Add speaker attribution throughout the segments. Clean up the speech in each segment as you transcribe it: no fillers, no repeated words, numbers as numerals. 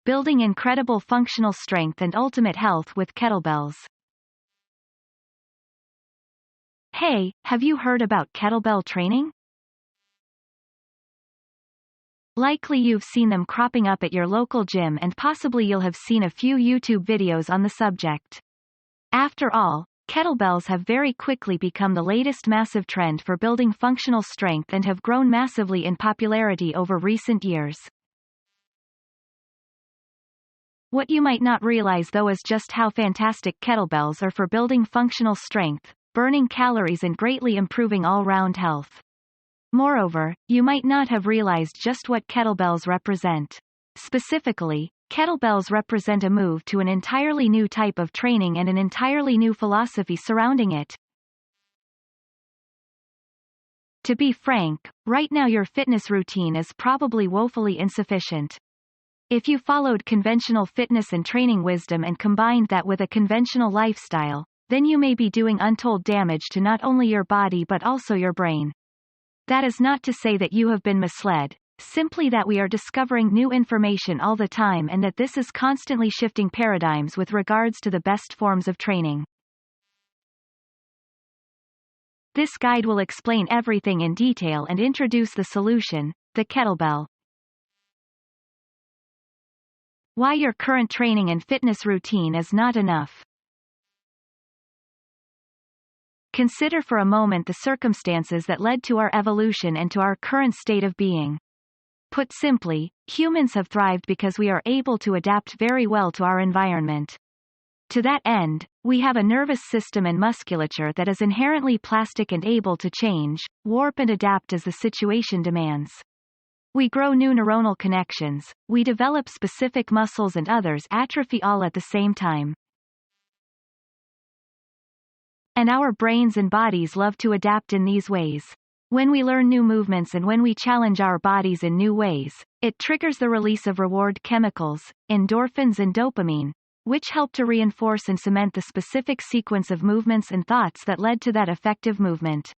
Speaker 1: building incredible functional strength and ultimate health with kettlebells. Hey, have you heard about kettlebell training? Likely you've seen them cropping up at your local gym, and possibly you'll have seen a few YouTube videos on the subject. After all, kettlebells have very quickly become the latest massive trend for building functional strength and have grown massively in popularity over recent years. What you might not realize though is just how fantastic kettlebells are for building functional strength, burning calories and greatly improving all-round health. Moreover, you might not have realized just what kettlebells represent. Specifically, kettlebells represent a move to an entirely new type of training and an entirely new philosophy surrounding it. To be frank, right now your fitness routine is probably woefully insufficient. If you followed conventional fitness and training wisdom and combined that with a conventional lifestyle, then you may be doing untold damage to not only your body but also your brain. That is not to say that you have been misled, simply that we are discovering new information all the time and that this is constantly shifting paradigms with regards to the best forms of training. This guide will explain everything in detail and introduce the solution, the kettlebell. Why your current training and fitness routine is not enough. Consider for a moment the circumstances that led to our evolution and to our current state of being. Put simply, humans have thrived because we are able to adapt very well to our environment. To that end, we have a nervous system and musculature that is inherently plastic and able to change, warp and adapt as the situation demands. We grow new neuronal connections, we develop specific muscles and others atrophy all at the same time. And our brains and bodies love to adapt in these ways. When we learn new movements and when we challenge our bodies in new ways, it triggers the release of reward chemicals, endorphins and dopamine, which help to reinforce and cement the specific sequence of movements and thoughts that led to that effective movement.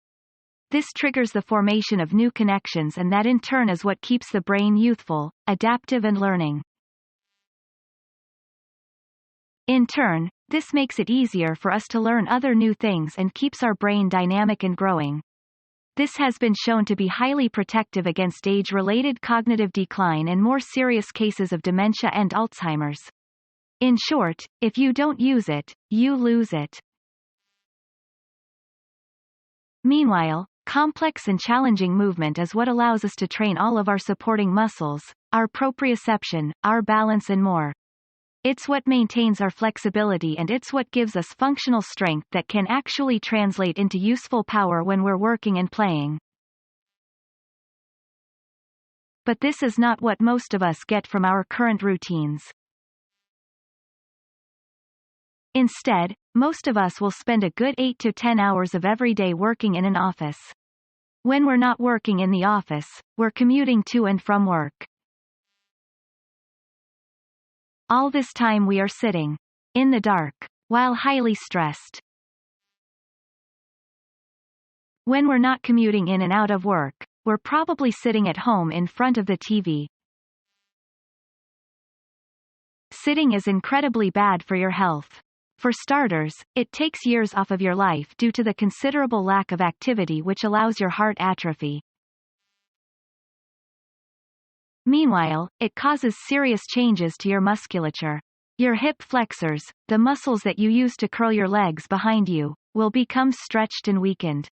Speaker 1: This triggers the formation of new connections, and that in turn is what keeps the brain youthful, adaptive and learning. In turn, this makes it easier for us to learn other new things and keeps our brain dynamic and growing. This has been shown to be highly protective against age-related cognitive decline and more serious cases of dementia and Alzheimer's. In short, if you don't use it, you lose it. Meanwhile, complex and challenging movement is what allows us to train all of our supporting muscles, our proprioception, our balance and more. It's what maintains our flexibility, and it's what gives us functional strength that can actually translate into useful power when we're working and playing. But this is not what most of us get from our current routines. Instead, most of us will spend a good 8 to 10 hours of every day working in an office. When we're not working in the office, we're commuting to and from work. All this time we are sitting in the dark, while highly stressed. When we're not commuting in and out of work, we're probably sitting at home in front of the TV. Sitting is incredibly bad for your health. For starters, it takes years off of your life due to the considerable lack of activity, which allows your heart atrophy. Meanwhile, it causes serious changes to your musculature. Your hip flexors, the muscles that you use to curl your legs behind you, will become stretched and weakened.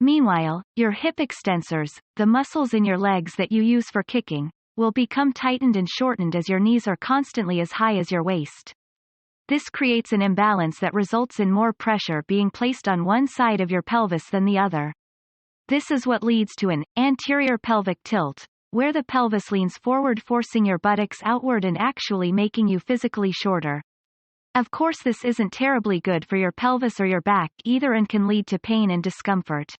Speaker 1: Meanwhile, your hip extensors, the muscles in your legs that you use for kicking, will become tightened and shortened as your knees are constantly as high as your waist. This creates an imbalance that results in more pressure being placed on one side of your pelvis than the other. This is what leads to an anterior pelvic tilt, where the pelvis leans forward, forcing your buttocks outward and actually making you physically shorter. Of course, this isn't terribly good for your pelvis or your back either and can lead to pain and discomfort.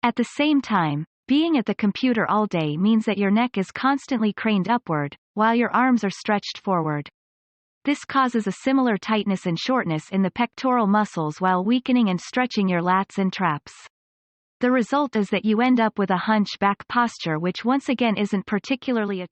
Speaker 1: At the same time, being at the computer all day means that your neck is constantly craned upward, while your arms are stretched forward. This causes a similar tightness and shortness in the pectoral muscles while weakening and stretching your lats and traps. The result is that you end up with a hunchback posture, which once again isn't particularly attractive.